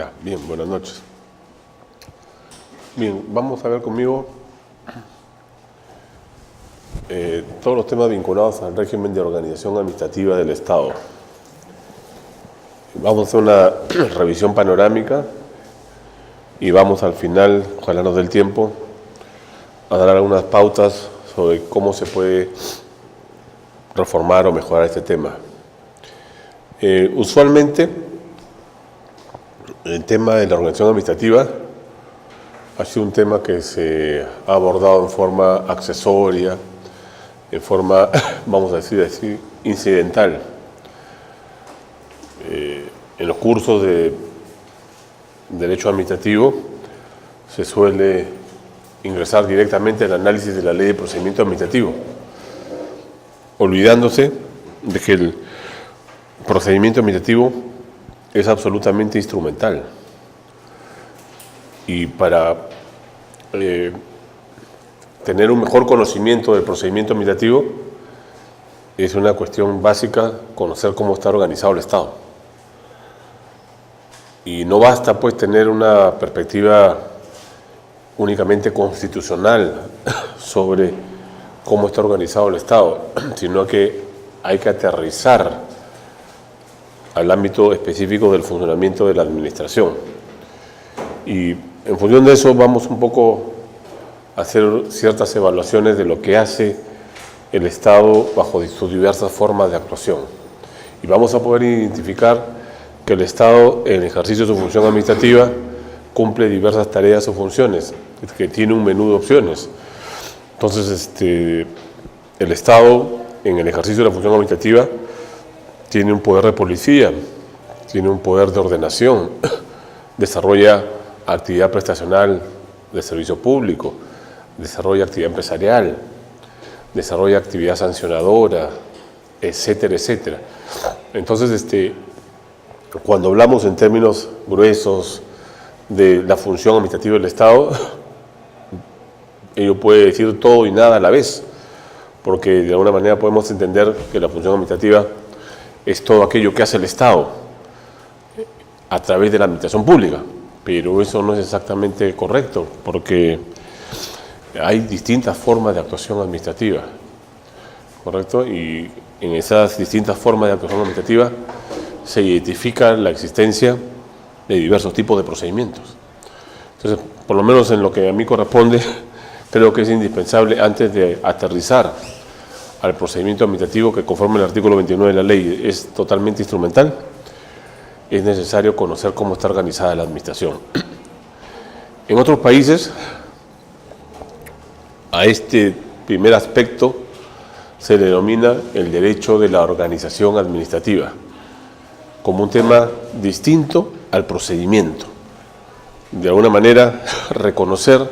Ya, bien, buenas noches. Bien, vamos a ver conmigo todos los temas vinculados al régimen de organización administrativa del Estado. Vamos a hacer una revisión panorámica y vamos al final, ojalá nos dé el tiempo, a dar algunas pautas sobre cómo se puede reformar o mejorar este tema. Usualmente, el tema de la organización administrativa ha sido un tema que se ha abordado en forma accesoria, en forma, vamos a decir así, incidental. En los cursos de Derecho Administrativo se suele ingresar directamente al análisis de la Ley de Procedimiento Administrativo, olvidándose de que el procedimiento administrativo es absolutamente instrumental. Y para tener un mejor conocimiento del procedimiento administrativo es una cuestión básica conocer cómo está organizado el Estado. Y no basta pues tener una perspectiva únicamente constitucional sobre cómo está organizado el Estado, sino que hay que aterrizar al ámbito específico del funcionamiento de la administración. Y en función de eso vamos un poco a hacer ciertas evaluaciones de lo que hace el Estado bajo sus diversas formas de actuación. Y vamos a poder identificar que el Estado, en el ejercicio de su función administrativa, cumple diversas tareas o funciones, que tiene un menú de opciones. Entonces, el Estado, en el ejercicio de la función administrativa, tiene un poder de policía, tiene un poder de ordenación, desarrolla actividad prestacional de servicio público, desarrolla actividad empresarial, desarrolla actividad sancionadora, etcétera, etcétera. Entonces, cuando hablamos en términos gruesos de la función administrativa del Estado, ello puede decir todo y nada a la vez, porque de alguna manera podemos entender que la función administrativa es todo aquello que hace el Estado a través de la administración pública, pero eso no es exactamente correcto, porque hay distintas formas de actuación administrativa, ¿correcto? Y en esas distintas formas de actuación administrativa se identifica la existencia de diversos tipos de procedimientos. Entonces, por lo menos en lo que a mí corresponde, creo que es indispensable, antes de aterrizar al procedimiento administrativo, que conforme el artículo 29 de la ley es totalmente instrumental, es necesario conocer cómo está organizada la administración. En otros países, a este primer aspecto se le denomina el derecho de la organización administrativa, como un tema distinto al procedimiento. De alguna manera, reconocer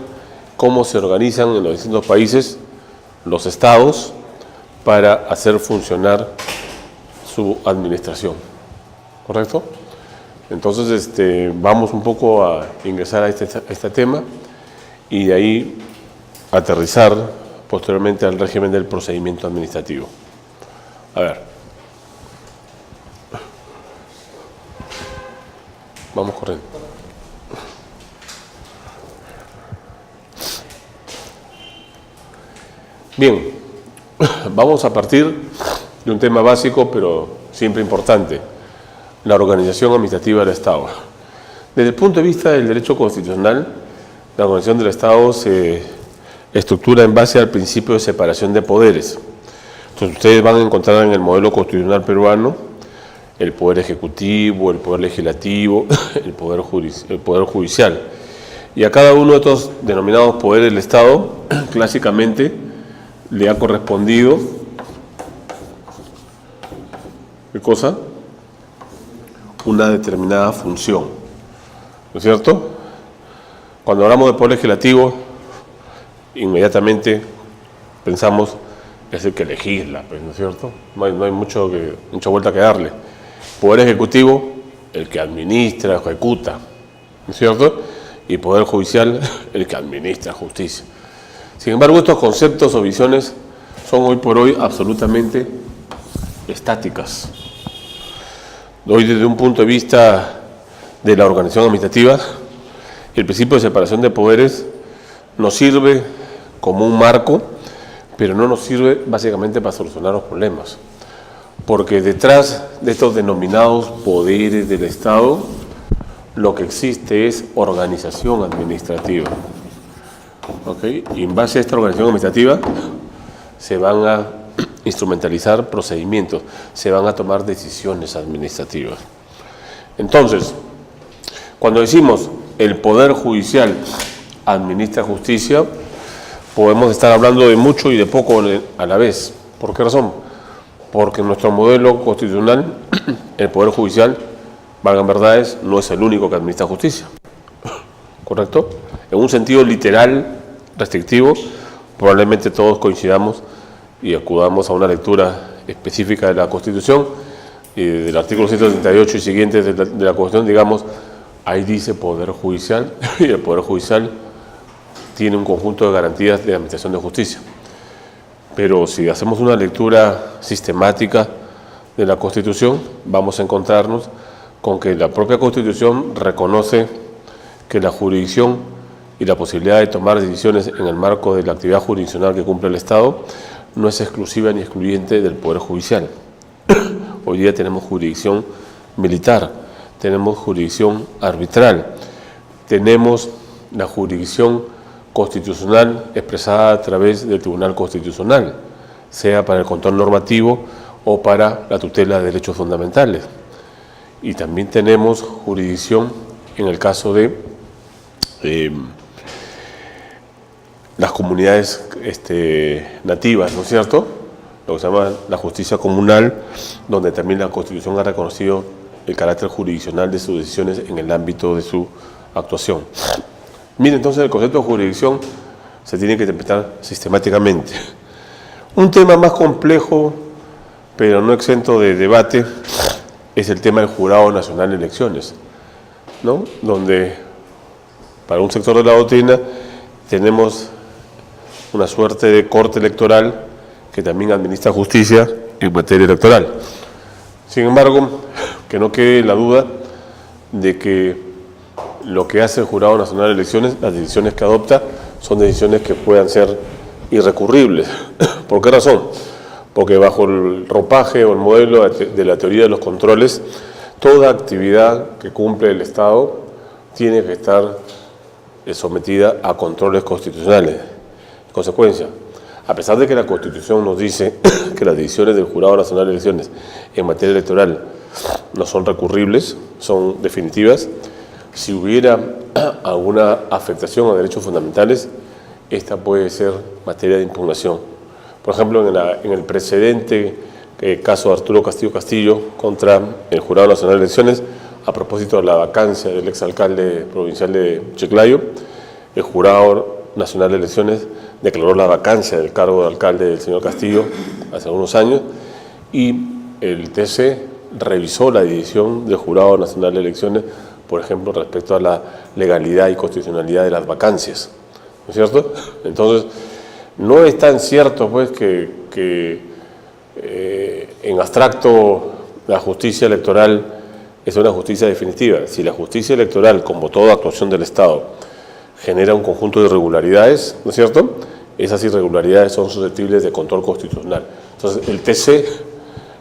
cómo se organizan en los distintos países los estados para hacer funcionar su administración, ¿correcto? Entonces, vamos un poco a ingresar a este tema y de ahí aterrizar posteriormente al régimen del procedimiento administrativo. A ver. Vamos corriendo. Bien, vamos a partir de un tema básico, pero siempre importante: la organización administrativa del Estado. Desde el punto de vista del derecho constitucional, la organización del Estado se estructura en base al principio de separación de poderes. Entonces, ustedes van a encontrar en el modelo constitucional peruano el poder ejecutivo, el poder legislativo, el poder judicial. Y a cada uno de estos denominados poderes del Estado, clásicamente, le ha correspondido, ¿qué cosa? Una determinada función, ¿no es cierto? Cuando hablamos de poder legislativo, inmediatamente pensamos que es el que legisla, ¿no es cierto? No hay mucha vuelta que darle. Poder ejecutivo, el que administra, ejecuta, ¿no es cierto? Y poder judicial, el que administra justicia. Sin embargo, estos conceptos o visiones son hoy por hoy absolutamente estáticas. Hoy, desde un punto de vista de la organización administrativa, el principio de separación de poderes nos sirve como un marco, pero no nos sirve básicamente para solucionar los problemas. Porque detrás de estos denominados poderes del Estado, lo que existe es organización administrativa. ¿Okay? Y en base a esta organización administrativa se van a instrumentalizar procedimientos, se van a tomar decisiones administrativas. Entonces, cuando decimos el Poder Judicial administra justicia, podemos estar hablando de mucho y de poco a la vez. ¿Por qué razón? Porque en nuestro modelo constitucional, el Poder Judicial, valgan verdades, no es el único que administra justicia. ¿Correcto? En un sentido literal, restrictivo, probablemente todos coincidamos y acudamos a una lectura específica de la Constitución, y del artículo 138 y siguientes de la Constitución, digamos, ahí dice Poder Judicial, y el Poder Judicial tiene un conjunto de garantías de administración de justicia. Pero si hacemos una lectura sistemática de la Constitución, vamos a encontrarnos con que la propia Constitución reconoce que la jurisdicción y la posibilidad de tomar decisiones en el marco de la actividad jurisdiccional que cumple el Estado no es exclusiva ni excluyente del Poder Judicial. Hoy día tenemos jurisdicción militar, tenemos jurisdicción arbitral, tenemos la jurisdicción constitucional expresada a través del Tribunal Constitucional, sea para el control normativo o para la tutela de derechos fundamentales. Y también tenemos jurisdicción en el caso de las comunidades nativas, ¿no es cierto? Lo que se llama la justicia comunal, donde también la Constitución ha reconocido el carácter jurisdiccional de sus decisiones en el ámbito de su actuación. Mire, entonces el concepto de jurisdicción se tiene que interpretar sistemáticamente. Un tema más complejo, pero no exento de debate, es el tema del Jurado Nacional de Elecciones, ¿no? Donde para un sector de la doctrina tenemos una suerte de corte electoral que también administra justicia en materia electoral. Sin embargo, que no quede la duda de que lo que hace el Jurado Nacional de Elecciones, las decisiones que adopta, son decisiones que puedan ser irrecurribles. ¿Por qué razón? Porque bajo el ropaje o el modelo de la teoría de los controles, toda actividad que cumple el Estado tiene que estar sometida a controles constitucionales. En consecuencia, a pesar de que la Constitución nos dice que las decisiones del Jurado Nacional de Elecciones en materia electoral no son recurribles, son definitivas, si hubiera alguna afectación a derechos fundamentales, esta puede ser materia de impugnación. Por ejemplo, en el precedente caso de Arturo Castillo Castillo contra el Jurado Nacional de Elecciones, a propósito de la vacancia del exalcalde provincial de Chiclayo, el Jurado Nacional de Elecciones declaró la vacancia del cargo de alcalde del señor Castillo hace algunos años, y el TC revisó la decisión del Jurado Nacional de Elecciones, por ejemplo, respecto a la legalidad y constitucionalidad de las vacancias, ¿no es cierto? Entonces, no es tan cierto pues que en abstracto la justicia electoral es una justicia definitiva. Si la justicia electoral, como toda actuación del Estado, genera un conjunto de irregularidades, ¿no es cierto?, esas irregularidades son susceptibles de control constitucional. Entonces, el TC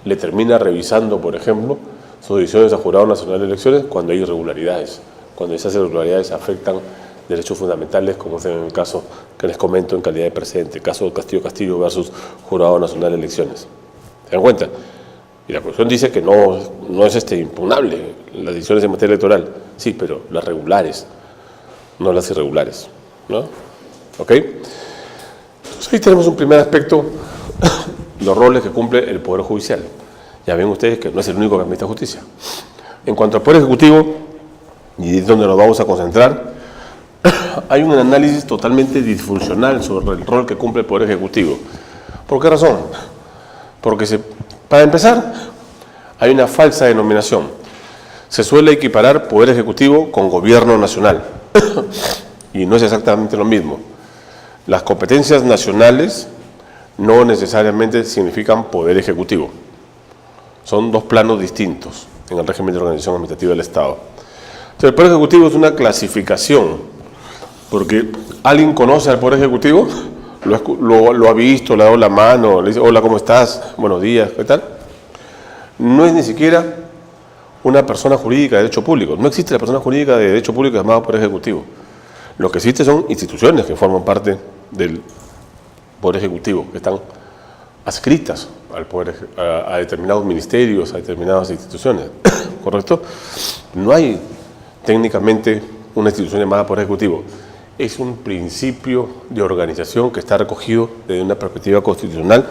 le termina revisando, por ejemplo, sus decisiones al Jurado Nacional de Elecciones cuando hay irregularidades, cuando esas irregularidades afectan derechos fundamentales, como es en el caso que les comento en calidad de precedente, el caso de Castillo Castillo versus Jurado Nacional de Elecciones. ¿Se dan cuenta? Y la Constitución dice que no es impugnable las decisiones en materia electoral, sí, pero las regulares, no las irregulares, ¿no? ¿Ok? Entonces ahí tenemos un primer aspecto, los roles que cumple el Poder Judicial. Ya ven ustedes que no es el único que administra justicia. En cuanto al Poder Ejecutivo, y es donde nos vamos a concentrar, hay un análisis totalmente disfuncional sobre el rol que cumple el Poder Ejecutivo. ¿Por qué razón? Porque, para empezar, hay una falsa denominación. Se suele equiparar Poder Ejecutivo con Gobierno Nacional, y no es exactamente lo mismo. Las competencias nacionales no necesariamente significan Poder Ejecutivo. Son dos planos distintos en el régimen de organización administrativa del Estado. el Poder Ejecutivo es una clasificación, porque alguien conoce al Poder Ejecutivo, lo ha visto, le ha dado la mano, le dice, hola, ¿cómo estás? Buenos días, ¿qué tal? No es ni siquiera una persona jurídica de derecho público. No existe la persona jurídica de derecho público llamada Poder Ejecutivo. Lo que existe son instituciones que forman parte del Poder Ejecutivo, que están adscritas a determinados ministerios, a determinadas instituciones, ¿correcto? No hay técnicamente una institución llamada Poder Ejecutivo. Es un principio de organización que está recogido desde una perspectiva constitucional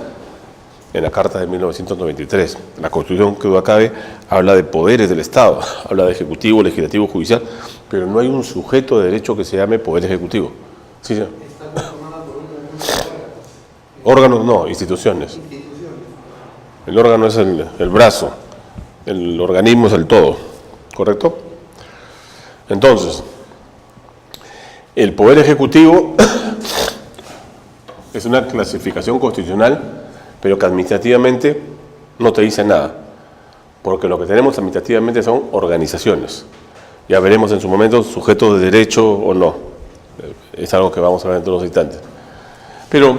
en la Carta de 1993. La Constitución, que duda cabe, habla de poderes del Estado, habla de Ejecutivo, Legislativo, Judicial, pero no hay un sujeto de derecho que se llame Poder Ejecutivo. ¿Sí, señor? Está conformada por Órganos no, instituciones. El órgano es el brazo, el organismo es el todo, ¿correcto? Entonces, el Poder Ejecutivo es una clasificación constitucional, pero que administrativamente no te dice nada, porque lo que tenemos administrativamente son organizaciones. Ya veremos en su momento sujetos de derecho o no. Es algo que vamos a ver en todos los instantes. Pero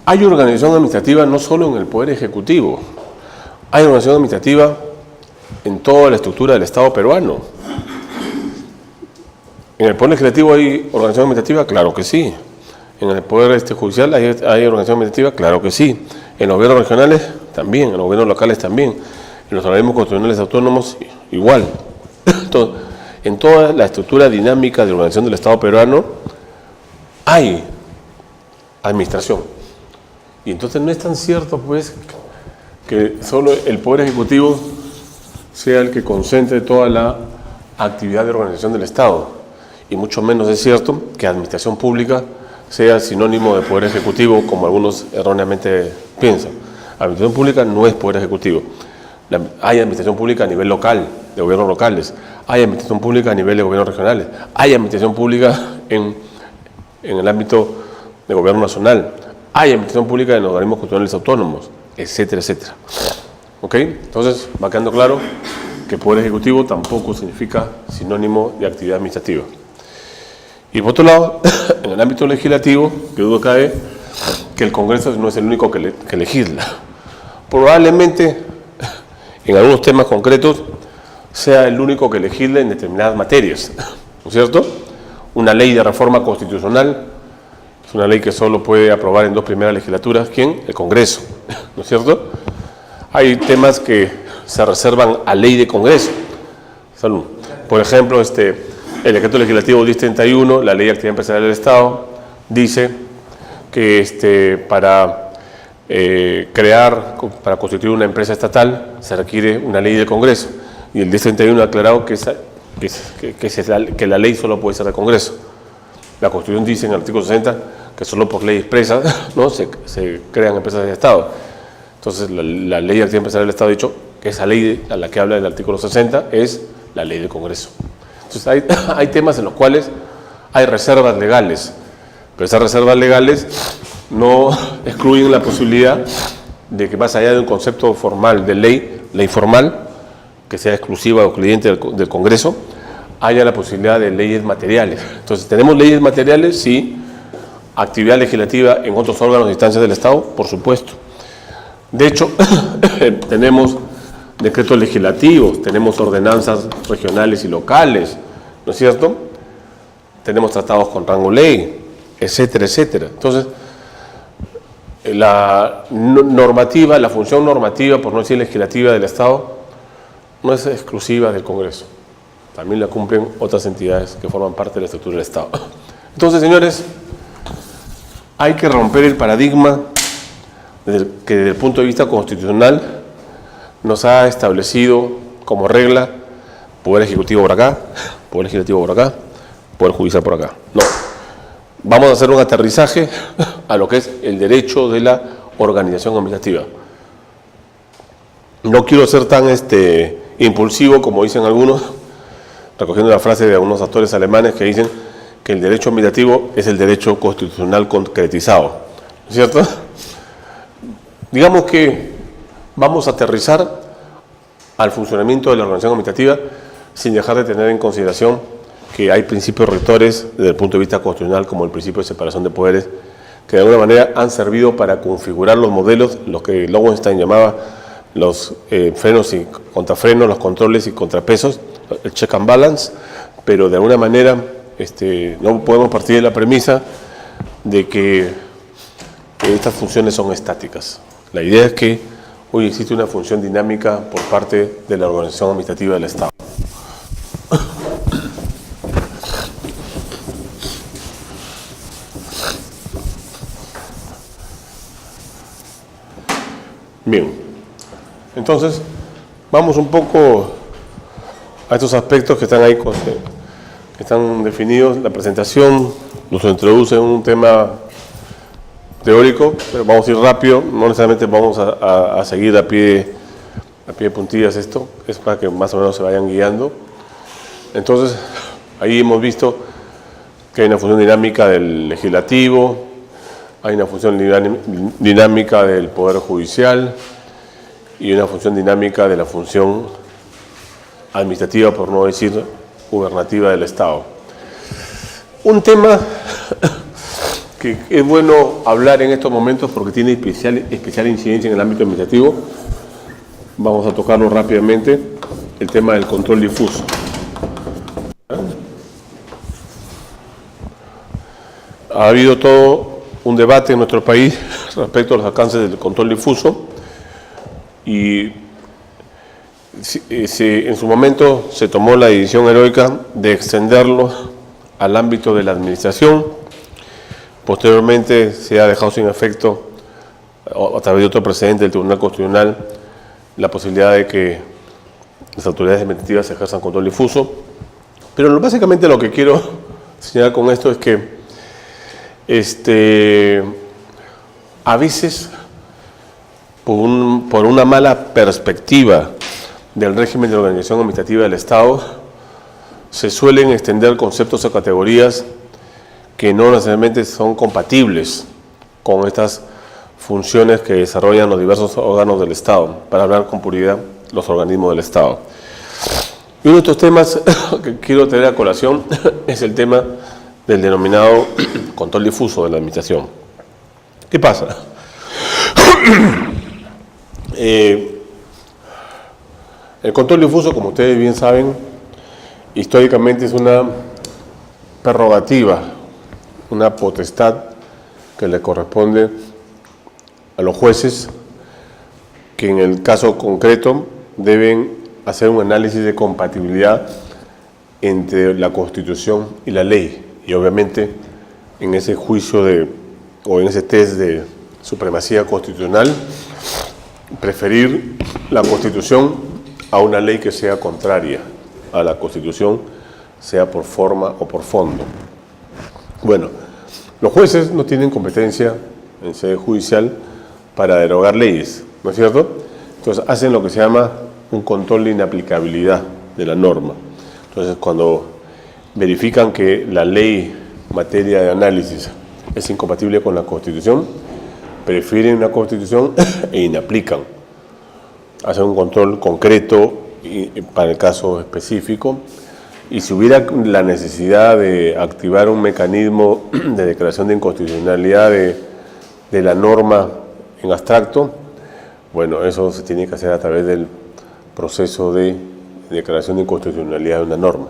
hay organización administrativa no solo en el Poder Ejecutivo, hay organización administrativa en toda la estructura del Estado peruano. ¿En el Poder Legislativo hay organización administrativa? Claro que sí. ¿En el Poder Judicial hay organización administrativa? Claro que sí. ¿En los gobiernos regionales? También. ¿En los gobiernos locales? También. ¿En los organismos constitucionales autónomos? Igual. Entonces, en toda la estructura dinámica de organización del Estado peruano hay administración. Y entonces no es tan cierto, pues, que solo el Poder Ejecutivo sea el que concentre toda la actividad de organización del Estado. Y mucho menos es cierto que administración pública sea sinónimo de Poder Ejecutivo, como algunos erróneamente piensan. Administración pública no es Poder Ejecutivo. Hay administración pública a nivel local, de gobiernos locales. Hay administración pública a nivel de gobiernos regionales. Hay administración pública en el ámbito de gobierno nacional. Hay administración pública en los organismos constitucionales autónomos, etcétera, etcétera. ¿Ok? Entonces, va quedando claro que Poder Ejecutivo tampoco significa sinónimo de actividad administrativa. Y por otro lado, en el ámbito legislativo, que duda cabe, que el Congreso no es el único que legisla. Probablemente, en algunos temas concretos, sea el único que legisle en determinadas materias, ¿no es cierto? Una ley de reforma constitucional es una ley que solo puede aprobar en 2 primeras legislaturas. ¿Quién? El Congreso, ¿no es cierto? Hay temas que se reservan a ley de Congreso. Salud. Por ejemplo, el decreto legislativo 1031, la ley de actividad empresarial del Estado, dice que para constituir una empresa estatal se requiere una ley del Congreso. Y el 1031 ha aclarado que la ley solo puede ser del Congreso. La Constitución dice en el artículo 60 que solo por ley expresa, ¿no?, se crean empresas de Estado. Entonces, la ley de actividad empresarial del Estado ha dicho que esa ley a la que habla el artículo 60 es la ley del Congreso. Entonces, hay temas en los cuales hay reservas legales, pero esas reservas legales no excluyen la posibilidad de que, más allá de un concepto formal de ley, la informal, que sea exclusiva o excluyente del Congreso, haya la posibilidad de leyes materiales. Entonces, ¿tenemos leyes materiales? Sí. ¿Actividad legislativa en otros órganos e instancias del Estado? Por supuesto. De hecho, tenemos decretos legislativos, tenemos ordenanzas regionales y locales, ¿no es cierto? Tenemos tratados con rango ley, etcétera, etcétera. Entonces, la normativa, la función normativa, por no decir legislativa del Estado, no es exclusiva del Congreso. También la cumplen otras entidades que forman parte de la estructura del Estado. Entonces, señores, hay que romper el paradigma que desde el punto de vista constitucional nos ha establecido como regla Poder Ejecutivo por acá, Poder Legislativo por acá, Poder Judicial por acá. No, vamos a hacer un aterrizaje a lo que es el derecho de la organización administrativa. No quiero ser tan impulsivo como dicen algunos, recogiendo la frase de algunos autores alemanes que dicen que el derecho administrativo es el derecho constitucional concretizado, ¿no es cierto? Digamos que vamos a aterrizar al funcionamiento de la organización administrativa sin dejar de tener en consideración que hay principios rectores desde el punto de vista constitucional, como el principio de separación de poderes, que de alguna manera han servido para configurar los modelos, lo que Lowenstein llamaba los frenos y contrafrenos, los controles y contrapesos, el check and balance, pero de alguna manera no podemos partir de la premisa de que estas funciones son estáticas. La idea es que hoy existe una función dinámica por parte de la organización administrativa del Estado. Bien, entonces vamos un poco a estos aspectos que están ahí, que están definidos. La presentación nos introduce en un tema teórico, pero vamos a ir rápido, no necesariamente vamos a seguir a pie de puntillas esto, es para que más o menos se vayan guiando. Entonces, ahí hemos visto que hay una función dinámica del legislativo, hay una función dinámica del Poder Judicial y una función dinámica de la función administrativa, por no decir gubernativa del Estado. Un tema que es bueno hablar en estos momentos porque tiene especial incidencia en el ámbito administrativo. Vamos a tocarlo rápidamente, el tema del control difuso. Ha habido todo un debate en nuestro país respecto a los alcances del control difuso y en su momento se tomó la decisión heroica de extenderlo al ámbito de la administración. Posteriormente se ha dejado sin efecto, a través de otro precedente del Tribunal Constitucional, la posibilidad de que las autoridades administrativas ejerzan control difuso. Pero básicamente lo que quiero señalar con esto es que a veces, por una mala perspectiva del régimen de organización administrativa del Estado, se suelen extender conceptos o categorías que no necesariamente son compatibles con estas funciones que desarrollan los diversos órganos del Estado, para hablar con puridad, los organismos del Estado. Y uno de estos temas que quiero traer a colación es el tema del denominado control difuso de la administración. ¿Qué pasa? El control difuso, como ustedes bien saben, históricamente es una prerrogativa, una potestad que le corresponde a los jueces, que en el caso concreto deben hacer un análisis de compatibilidad entre la Constitución y la ley, y obviamente en ese juicio o en ese test de supremacía constitucional, preferir la Constitución a una ley que sea contraria a la Constitución, sea por forma o por fondo. Bueno, los jueces no tienen competencia en sede judicial para derogar leyes, ¿no es cierto? Entonces hacen lo que se llama un control de inaplicabilidad de la norma. Entonces, cuando verifican que la ley en materia de análisis es incompatible con la Constitución, prefieren la Constitución e inaplican. Hacen un control concreto para el caso específico, y si hubiera la necesidad de activar un mecanismo de declaración de inconstitucionalidad de la norma en abstracto, bueno, eso se tiene que hacer a través del proceso de declaración de inconstitucionalidad de una norma.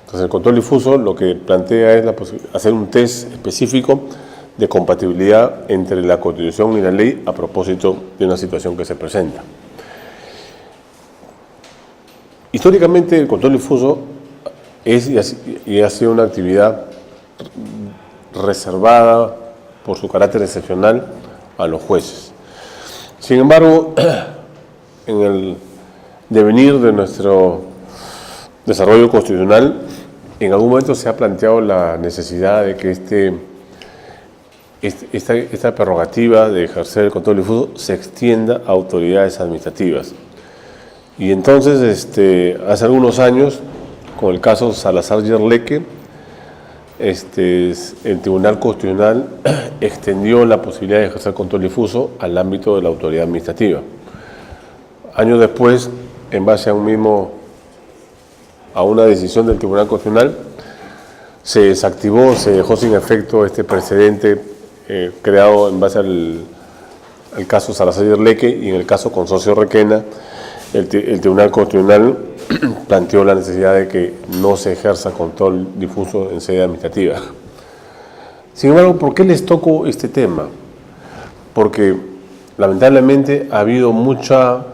Entonces, el control difuso lo que plantea es hacer un test específico de compatibilidad entre la Constitución y la ley a propósito de una situación que se presenta. Históricamente, el control difuso es y ha sido una actividad reservada por su carácter excepcional a los jueces. Sin embargo, en el devenir de nuestro desarrollo constitucional, en algún momento se ha planteado la necesidad de que esta prerrogativa de ejercer el control difuso se extienda a autoridades administrativas. Y entonces, hace algunos años, con el caso Salazar-Yerleque, el Tribunal Constitucional extendió la posibilidad de ejercer control difuso al ámbito de la autoridad administrativa. Años después, en base a un mismo a una decisión del Tribunal Constitucional, se desactivó, se dejó sin efecto este precedente creado en base al caso Salazar y Erleque, y en el caso Consorcio Requena, el Tribunal Constitucional planteó la necesidad de que no se ejerza control difuso en sede administrativa. Sin embargo, ¿por qué les toco este tema? Porque lamentablemente ha habido mucha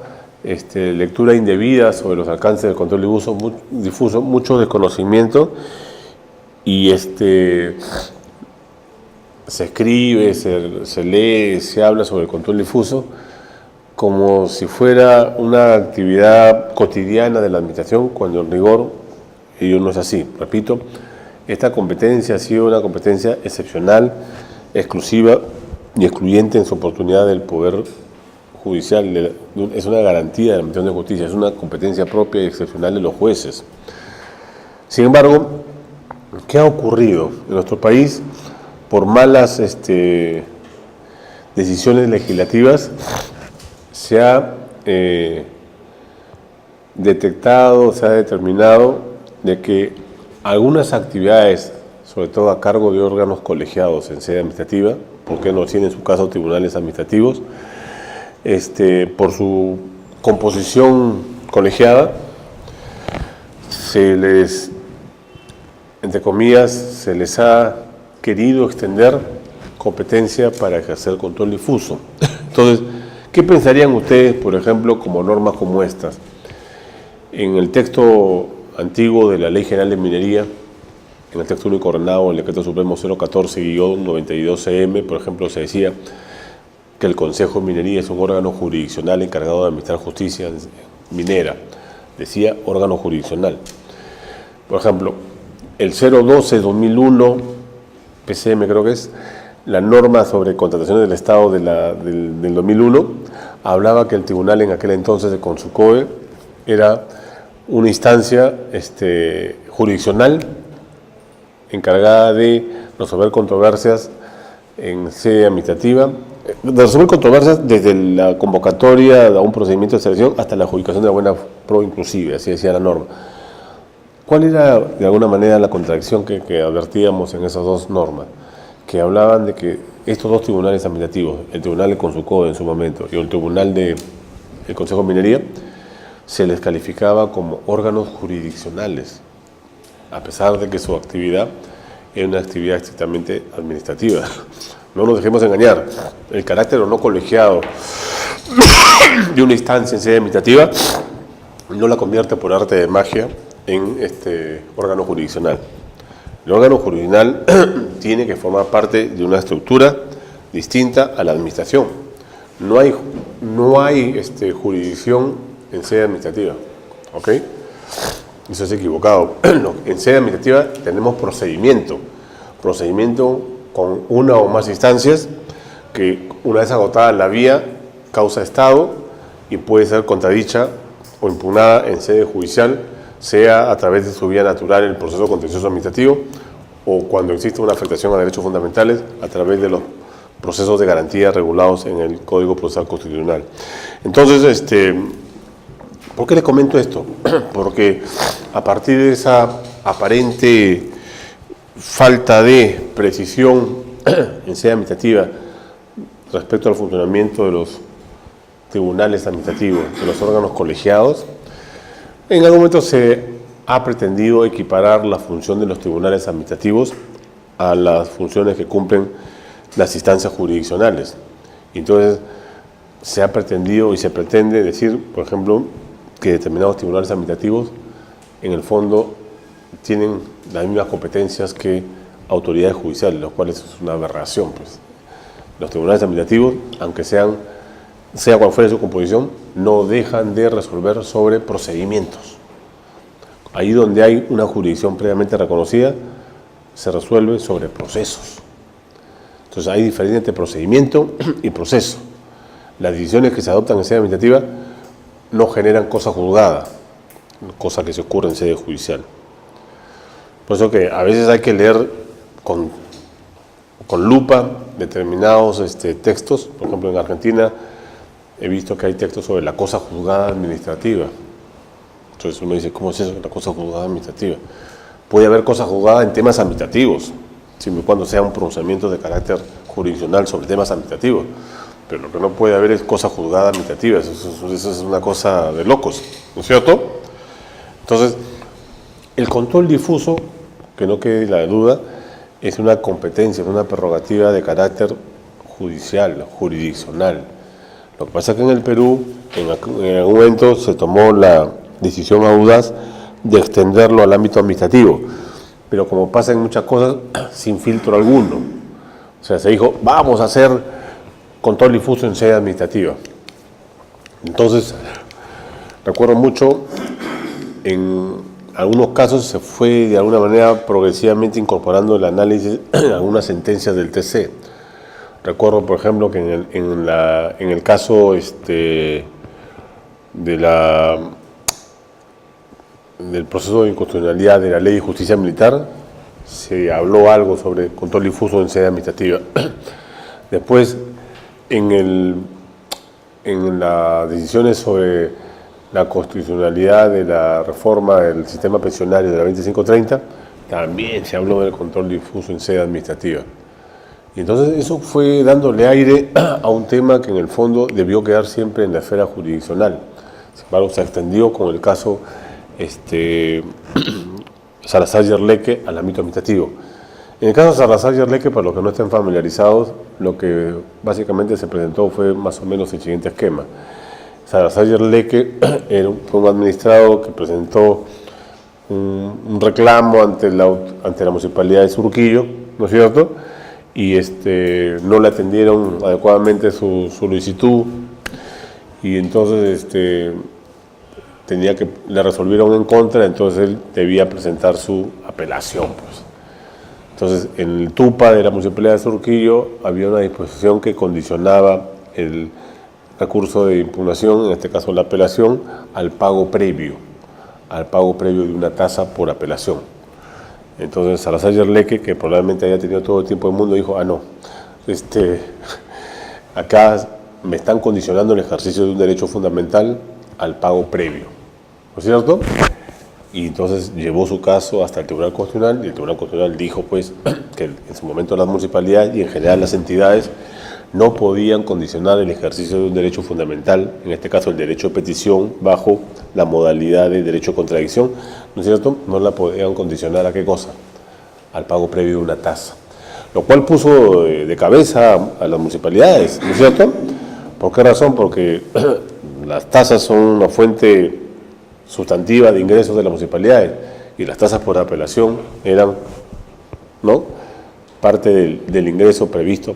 lectura indebida sobre los alcances del control difuso, mucho desconocimiento, y se escribe, se lee, se habla sobre el control difuso como si fuera una actividad cotidiana de la administración, cuando en rigor ello no es así. Repito, esta competencia ha sido una competencia excepcional, exclusiva y excluyente en su oportunidad del Poder Judicial. Es una garantía de la Administración de Justicia, es una competencia propia y excepcional de los jueces. Sin embargo, ¿qué ha ocurrido en nuestro país? Por malas decisiones legislativas, se ha detectado, se ha determinado de que algunas actividades, sobre todo a cargo de órganos colegiados en sede administrativa, porque no tienen en su caso tribunales administrativos, por su composición colegiada, se les, entre comillas, se les ha querido extender competencia para ejercer control difuso. Entonces, ¿qué pensarían ustedes, por ejemplo, como normas como estas? En el texto antiguo de la Ley General de Minería, en el texto único ordenado, el Decreto Supremo 014-92-CM, por ejemplo, se decía que el Consejo de Minería es un órgano jurisdiccional encargado de administrar justicia minera. Decía órgano jurisdiccional. Por ejemplo, el 012-2001, PCM creo que es, la norma sobre contrataciones del Estado del 2001, hablaba que el tribunal en aquel entonces de Consucoe era una instancia jurisdiccional encargada de resolver controversias en sede administrativa, de resolver controversias desde la convocatoria a un procedimiento de selección hasta la adjudicación de la buena pro inclusive, así decía la norma. ¿Cuál era de alguna manera la contradicción que advertíamos en esas dos normas? Que hablaban de que estos dos tribunales administrativos, el Tribunal de Consucoe en su momento y el Tribunal del Consejo de Minería, se les calificaba como órganos jurisdiccionales, a pesar de que su actividad era una actividad estrictamente administrativa. No nos dejemos engañar, el carácter o no colegiado de una instancia en sede administrativa no la convierte por arte de magia en órgano jurisdiccional. El órgano jurisdiccional tiene que formar parte de una estructura distinta a la administración. No hay jurisdicción en sede administrativa, ¿ok? Eso es equivocado. En sede administrativa tenemos procedimiento con una o más instancias que, una vez agotada la vía, causa estado y puede ser contradicha o impugnada en sede judicial, sea a través de su vía natural el proceso contencioso administrativo, o cuando existe una afectación a derechos fundamentales a través de los procesos de garantía regulados en el Código Procesal Constitucional. Entonces, ¿por qué les comento esto? Porque a partir de esa aparente falta de precisión en sede administrativa respecto al funcionamiento de los tribunales administrativos, de los órganos colegiados, en algún momento se ha pretendido equiparar la función de los tribunales administrativos a las funciones que cumplen las instancias jurisdiccionales. Entonces, se ha pretendido y se pretende decir, por ejemplo, que determinados tribunales administrativos, en el fondo, tienen las mismas competencias que autoridades judiciales, lo cual es una aberración, pues. Los tribunales administrativos, aunque sea cual fuere su composición, no dejan de resolver sobre procedimientos. Ahí donde hay una jurisdicción previamente reconocida, se resuelve sobre procesos. Entonces hay diferencia entre procedimiento y proceso. Las decisiones que se adoptan en sede administrativa no generan cosa juzgada, cosa que se ocurre en sede judicial. Por eso que a veces hay que leer con lupa determinados textos. Por ejemplo, en Argentina he visto que hay textos sobre la cosa juzgada administrativa. Entonces uno dice, ¿cómo es eso? Una cosa juzgada administrativa. Puede haber cosas juzgadas en temas administrativos, siempre y cuando sea un pronunciamiento de carácter jurisdiccional sobre temas administrativos. Pero lo que no puede haber es cosas juzgadas administrativas, eso es una cosa de locos, ¿no es cierto? Entonces, el control difuso, que no quede la duda, es una competencia, es una prerrogativa de carácter judicial, jurisdiccional. Lo que pasa es que en el Perú, en algún momento se tomó la decisión audaz de extenderlo al ámbito administrativo, pero como pasa en muchas cosas, sin filtro alguno. O sea, se dijo, vamos a hacer control difuso en sede administrativa. Entonces, recuerdo mucho, en algunos casos se fue de alguna manera progresivamente incorporando el análisis en algunas sentencias del TC. Recuerdo, por ejemplo, que en el caso del proceso de inconstitucionalidad de la Ley de Justicia Militar, se habló algo sobre control difuso en sede administrativa. Después, en las decisiones sobre la constitucionalidad de la reforma del sistema pensionario de la 2530, también se habló del control difuso en sede administrativa. Y entonces eso fue dándole aire a un tema que en el fondo debió quedar siempre en la esfera jurisdiccional. Sin embargo, se extendió con el caso Salazar-Yerleque al ámbito administrativo. En el caso de Salazar-Yerleque, para los que no estén familiarizados, lo que básicamente se presentó fue más o menos el siguiente esquema. Salazar-Yerleque fue un administrado que presentó un reclamo ante la municipalidad de Surquillo, ¿no es cierto? Y no le atendieron adecuadamente su solicitud, y entonces le resolvieron en contra, entonces él debía presentar su apelación, pues. Entonces, en el TUPA de la Municipalidad de Surquillo había una disposición que condicionaba el recurso de impugnación, en este caso la apelación, al pago previo de una tasa por apelación. Entonces, Salazar-Yerleque, que probablemente haya tenido todo el tiempo del mundo, dijo, no, acá me están condicionando el ejercicio de un derecho fundamental al pago previo, ¿no es cierto? Y entonces llevó su caso hasta el Tribunal Constitucional, y el Tribunal Constitucional dijo pues que en su momento las municipalidades y en general las entidades no podían condicionar el ejercicio de un derecho fundamental, en este caso el derecho de petición, bajo la modalidad de derecho de contradicción, ¿no es cierto? No la podían condicionar ¿a qué cosa? Al pago previo de una tasa. Lo cual puso de cabeza a las municipalidades, ¿no es cierto? ¿Por qué razón? Porque las tasas son una fuente sustantiva de ingresos de las municipalidades, y las tasas por apelación eran, ¿no?, parte del ingreso previsto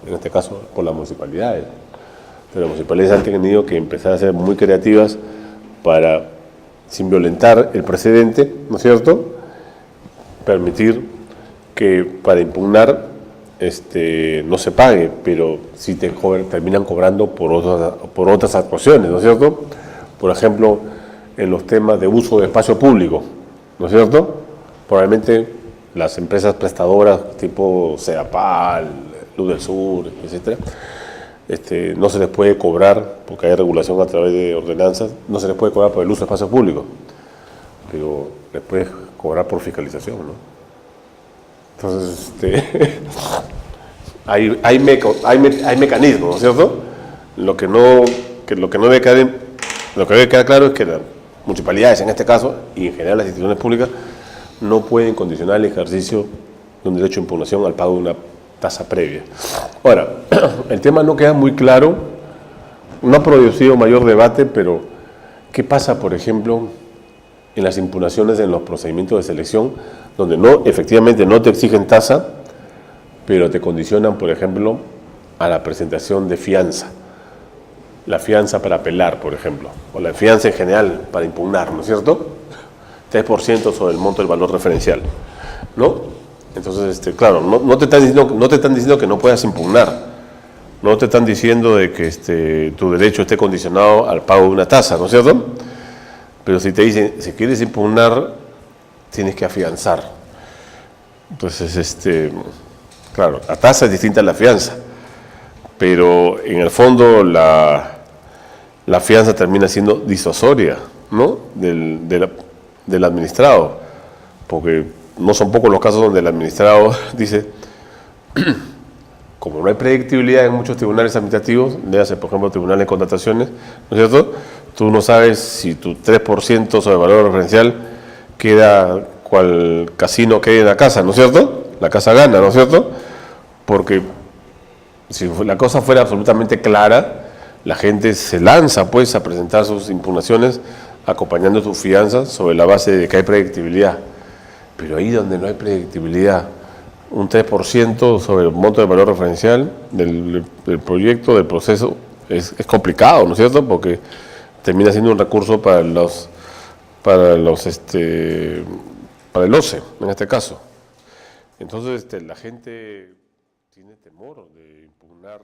en este caso, por las municipalidades. Pero las municipalidades han tenido que empezar a ser muy creativas para, sin violentar el precedente, ¿no es cierto?, permitir que para impugnar no se pague, pero sí terminan cobrando por otras actuaciones, ¿no es cierto? Por ejemplo, en los temas de uso de espacio público, ¿no es cierto? Probablemente las empresas prestadoras tipo Sedapal, Luz del Sur, etcétera, no se les puede cobrar, porque hay regulación a través de ordenanzas, no se les puede cobrar por el uso de espacio público, pero les puedes cobrar por fiscalización, ¿no? Entonces, hay mecanismos, ¿no es cierto? Lo que debe quedar claro es que las municipalidades, en este caso, y en general las instituciones públicas, no pueden condicionar el ejercicio de un derecho de impugnación al pago de una tasa previa. Ahora, el tema no queda muy claro, no ha producido mayor debate, pero ¿qué pasa, por ejemplo, en las impugnaciones en los procedimientos de selección, donde efectivamente no te exigen tasa, pero te condicionan, por ejemplo, a la presentación de fianza? La fianza para apelar, por ejemplo, o la fianza en general para impugnar, ¿no es cierto? 3% sobre el monto del valor referencial, ¿no? Entonces, claro, no te están diciendo que no puedas impugnar, no te están diciendo de que tu derecho esté condicionado al pago de una tasa, ¿no es cierto? Pero si te dicen, si quieres impugnar, tienes que afianzar. Entonces, claro, la tasa es distinta a la fianza, pero en el fondo la fianza termina siendo disuasoria, ¿no? del administrado, porque no son pocos los casos donde el administrado dice, como no hay predictibilidad en muchos tribunales administrativos, léase por ejemplo tribunales de contrataciones, ¿no es cierto? Tú no sabes si tu 3% sobre el valor referencial queda cual casino que hay en la casa, ¿no es cierto? La casa gana, ¿no es cierto? Porque si la cosa fuera absolutamente clara, la gente se lanza pues a presentar sus impugnaciones acompañando sus fianzas sobre la base de que hay predictibilidad. Pero ahí donde no hay predictibilidad, un 3% sobre el monto de valor referencial del proyecto, del proceso, es complicado, ¿no es cierto? Porque termina siendo un recurso para el OCE, en este caso. Entonces la gente tiene temor de impugnar